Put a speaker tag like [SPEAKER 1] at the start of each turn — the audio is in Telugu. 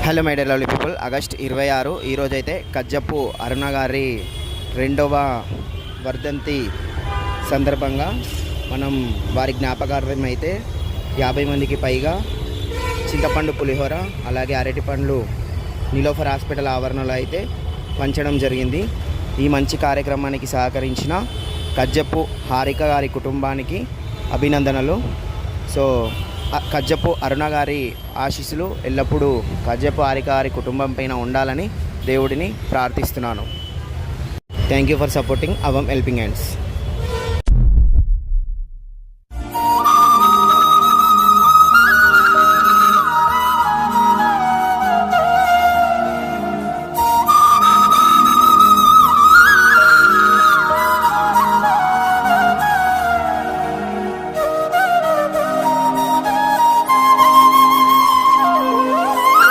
[SPEAKER 1] Hello my dear lovely people, August 26 ఈరోజైతే కజ్జప్పు అరుణ గారి 2వ వర్ధంతి సందర్భంగా మనం వారి జ్ఞాపకార్థం అయితే 50 మందికి పైగా చింతపండు పులిహోర అలాగే అరటి పండ్లు నీలోఫర్ హాస్పిటల్ ఆవరణలో అయితే పంచడం జరిగింది. ఈ మంచి కార్యక్రమానికి సహకరించిన కజ్జప్పు హారిక గారి కుటుంబానికి అభినందనలు. సో కజ్జప్పు అరుణ గారి ఆశీస్సులు ఎల్లప్పుడూ కజ్జప్పు హారిక గారి కుటుంబం పైన ఉండాలని దేవుడిని ప్రార్థిస్తున్నాను. థ్యాంక్ యూ ఫర్ సపోర్టింగ్ అవమ్ హెల్పింగ్ హ్యాండ్స్.